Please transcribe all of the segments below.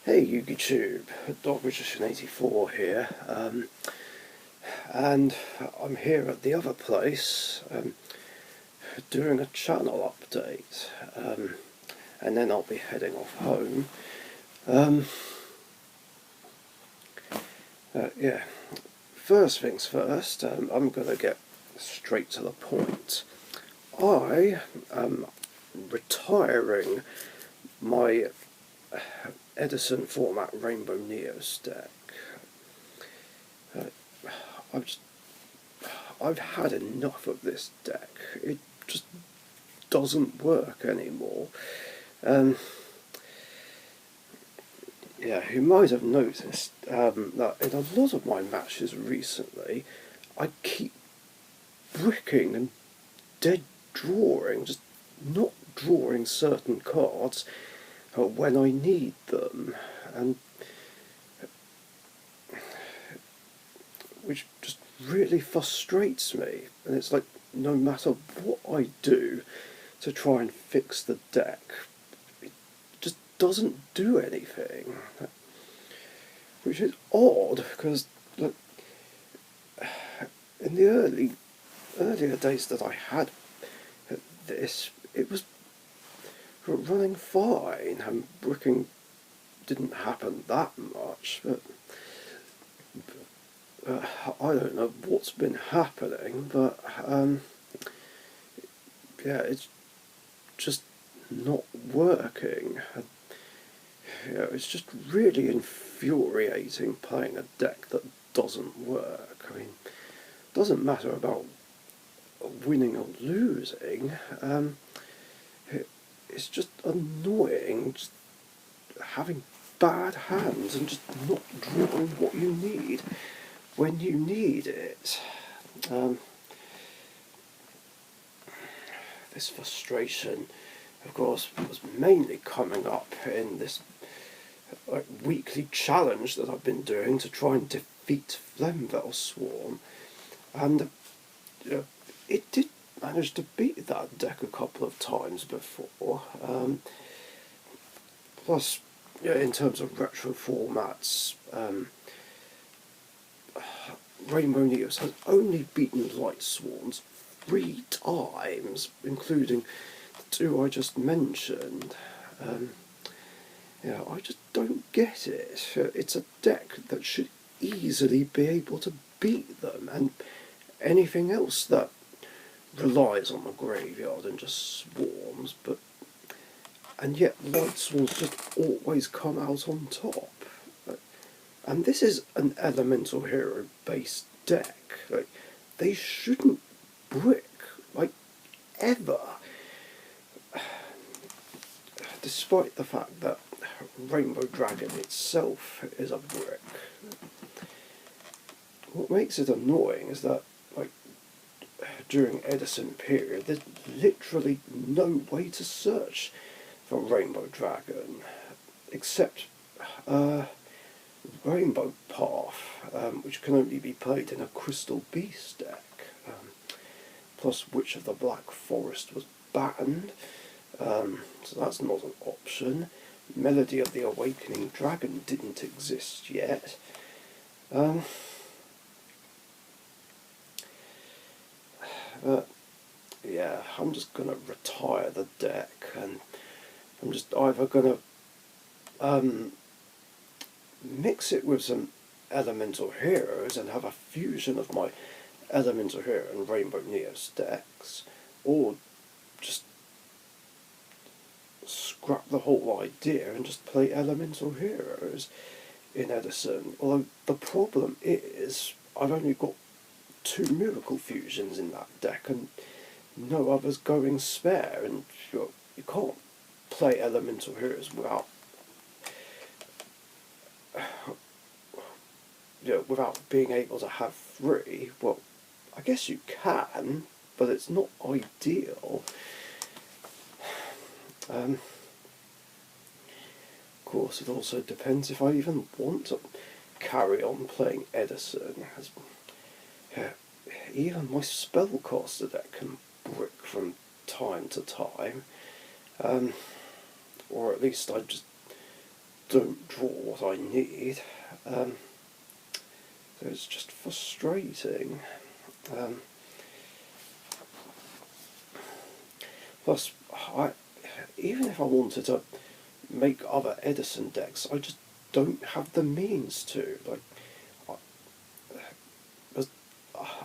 Hey YouTube, Dog Magician 84 here, and I'm here at the other place doing a channel update, and then I'll be heading off home. Yeah, first things first, I'm going to get straight to the point. I am retiring my Edison format Rainbow Neos deck. I've just I've had enough of this deck. It just doesn't work anymore. Um, yeah, you might have noticed that in a lot of my matches recently, I keep bricking and dead drawing, just not drawing certain cards when I need them, and which just really frustrates me. And it's like no matter what I do to try and fix the deck, it just doesn't do anything. Which is odd because look, in the earlier days that I had this, it was running fine and bricking didn't happen that much. But I don't know what's been happening, but yeah, it's just not working. Yeah, it's just really infuriating playing a deck that doesn't work. I mean, it doesn't matter about winning or losing. It's just annoying just having bad hands and just not drawing what you need when you need it. This frustration, of course, was mainly coming up in this weekly challenge that I've been doing to try and defeat Flemville Swarm, and it did manage to beat that deck a couple of times before. Plus, in terms of retro formats, Rainbow Neos has only beaten Light Swarms 3 times, including the 2 I just mentioned. I just don't get it. It's a deck that should easily be able to beat them, and anything else that relies on the graveyard and just swarms, and yet Light Swarms just always come out on top. And this is an Elemental Hero based deck. They shouldn't brick, ever. Despite the fact that Rainbow Dragon itself is a brick. What makes it annoying is that, during Edison period, there's literally no way to search for Rainbow Dragon, except Rainbow Path, which can only be played in a Crystal Beast deck. Plus, Witch of the Black Forest was banned, so that's not an option. Melody of the Awakening Dragon didn't exist yet. But yeah, I'm just gonna retire the deck, and I'm just either gonna mix it with some Elemental Heroes and have a fusion of my Elemental Hero and Rainbow Neos decks, or just scrap the whole idea and just play Elemental Heroes in Edison. Although the problem is I've only got 2 Miracle Fusions in that deck and no others going spare, and you can't play Elemental Heroes without being able to have 3. Well, I guess you can, but it's not ideal. Of course, it also depends if I even want to carry on playing Edison. Even my Spellcaster deck can brick from time to time, or at least I just don't draw what I need. So it's just frustrating. Um, Plus, even if I wanted to make other Edison decks, I just don't have the means to.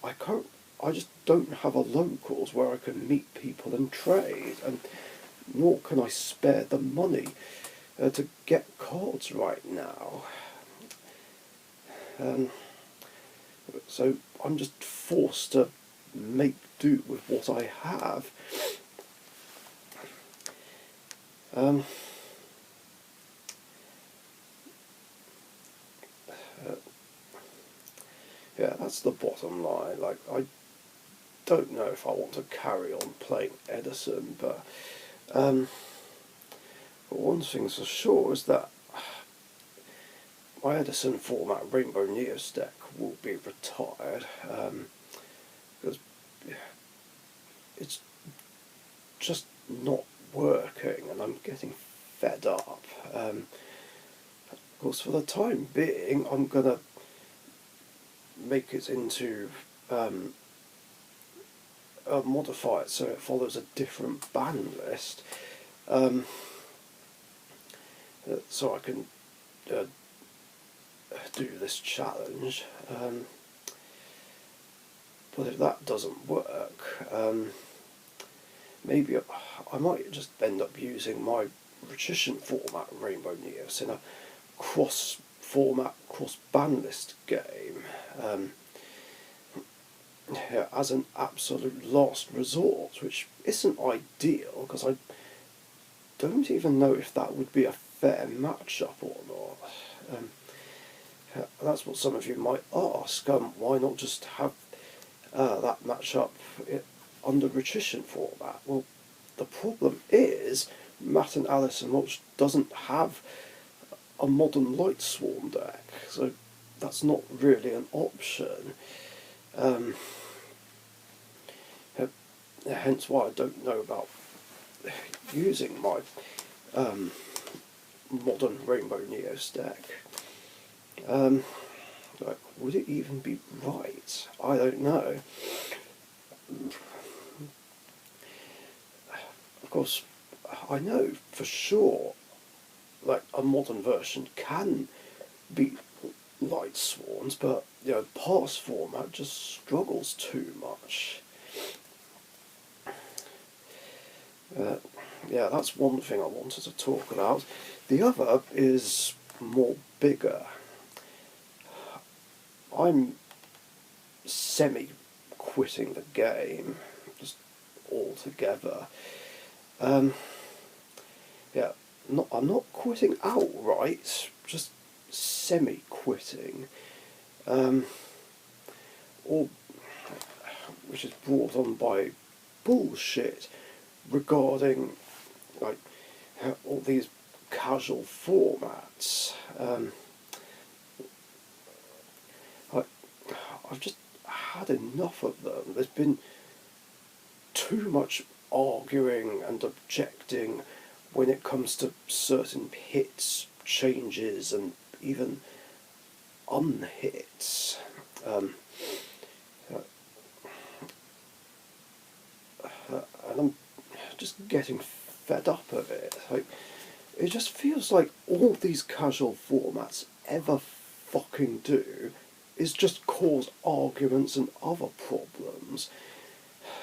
I can't. I just don't have a locals where I can meet people and trade, and nor can I spare the money to get cards right now. Um, so I'm just forced to make do with what I have. Um, yeah, that's the bottom line. Like, I don't know if I want to carry on playing Edison, but one thing's for sure is that my Edison format Rainbow Neos deck will be retired, because it's just not working and I'm getting fed up. Of course, for the time being, I'm going to make it into modify it so it follows a different ban list, so I can do this challenge. But if that doesn't work, maybe I might just end up using my Rhetorician format Rainbow Neos in a cross-format, cross-ban list game, as an absolute last resort, which isn't ideal, because I don't even know if that would be a fair matchup or not. That's what some of you might ask. Why not just have that matchup under Rhetorician format? Well, the problem is Matt and Alison Watch doesn't have a modern Light Swarm deck, so that's not really an option. Hence why I don't know about using my modern Rainbow Neos deck. Like, would it even be right? I don't know. Of course, I know for sure, like, a modern version can beat Light Swarms, but past format just struggles too much. Yeah, that's one thing I wanted to talk about. The other is more bigger. I'm semi-quitting the game, just altogether. Yeah, I'm not quitting outright, just semi-quitting. Or, which is brought on by bullshit regarding, like, all these casual formats. I've just had enough of them. There's been too much arguing and objecting when it comes to certain hits, changes, and even unhits. And I'm just getting fed up of it. Like, it just feels like all these casual formats ever fucking do is just cause arguments and other problems.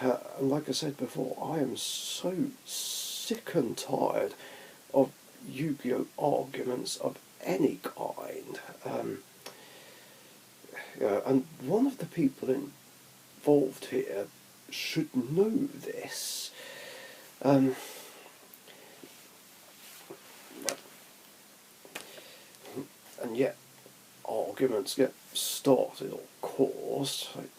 And like I said before, I am so sick and tired of Yu-Gi-Oh! Arguments of any kind. And one of the people involved here should know this. And yet arguments get started or caused. Like,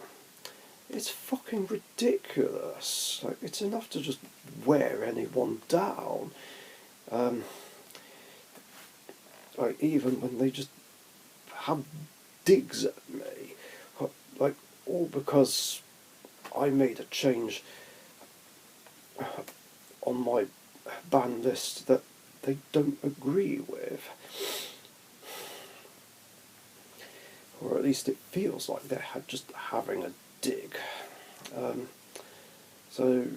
it's fucking ridiculous. Like, it's enough to just wear anyone down. Like, even when they just have digs at me, like, all because I made a change on my ban list that they don't agree with. Or at least it feels like they're just having a dig. So,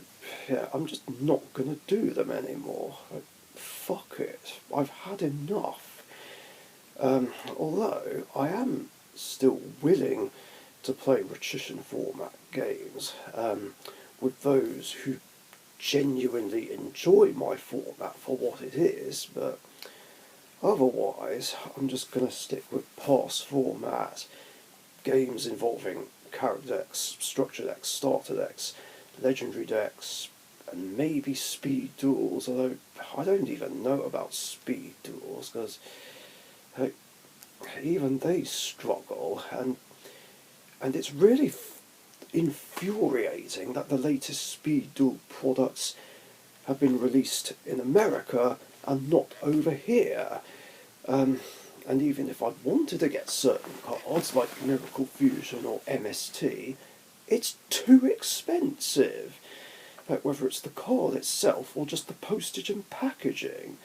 yeah, I'm just not going to do them anymore. Like, fuck it. I've had enough. Although, I am still willing to play patrician format games with those who genuinely enjoy my format for what it is, but otherwise, I'm just going to stick with pass format games involving character decks, structure decks, starter decks, legendary decks, and maybe speed duels, although I don't even know about speed duels, because even they struggle, and it's really infuriating that the latest speed duel products have been released in America and not over here. And even if I'd wanted to get certain cards, like Miracle Fusion or MST, it's too expensive. Like whether it's the card itself or just the postage and packaging.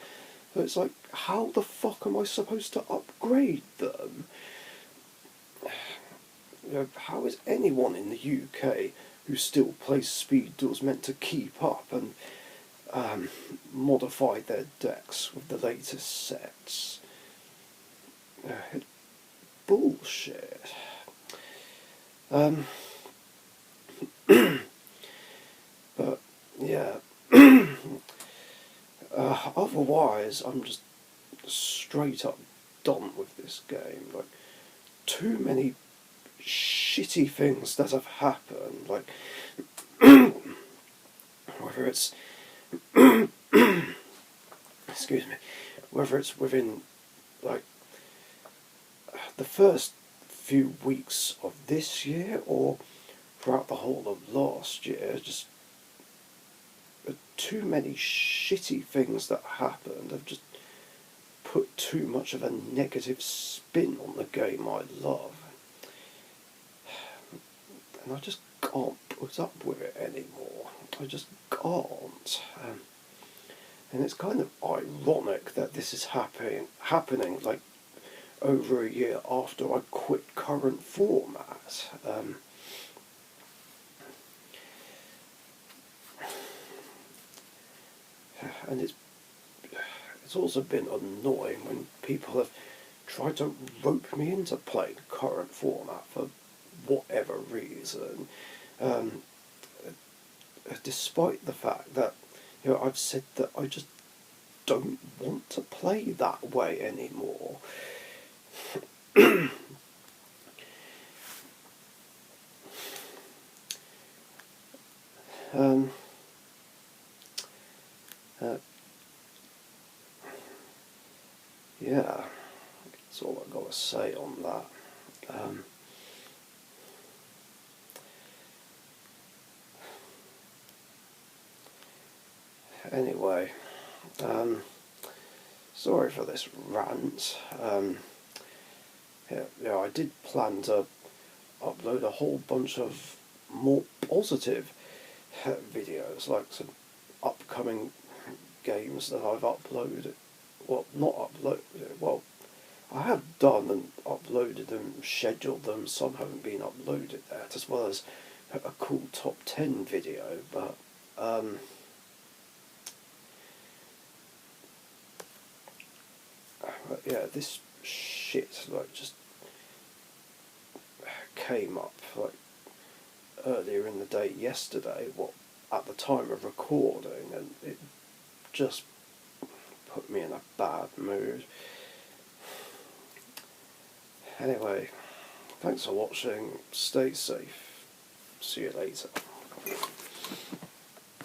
So it's like, how the fuck am I supposed to upgrade them? How is anyone in the UK who still plays speed duels meant to keep up and modify their decks with the latest sets? It's bullshit. But yeah, otherwise I'm just straight up done with this game. Like, too many shitty things that have happened. Like, whether it's excuse me, whether it's within like the first few weeks of this year or throughout the whole of last year, just too many shitty things that happened have just put too much of a negative spin on the game I love. And I just can't put up with it anymore. I just can't. And it's kind of ironic that this is happening like over a year after I quit current format. And it's also been annoying when people have tried to rope me into playing current format for whatever reason, despite the fact that I've said that I just don't want to play that way anymore. Yeah, that's all I've got to say on that. Anyway, sorry for this rant. I did plan to upload a whole bunch of more positive videos, like some upcoming games that I've uploaded. Well, not uploaded. Well, I have done and uploaded them, scheduled them. Some haven't been uploaded yet, as well as a cool top 10 video. But yeah, this shit just came up like earlier in the day yesterday. At the time of recording, and it just put me in a bad mood. Anyway, thanks for watching. Stay safe. See you later.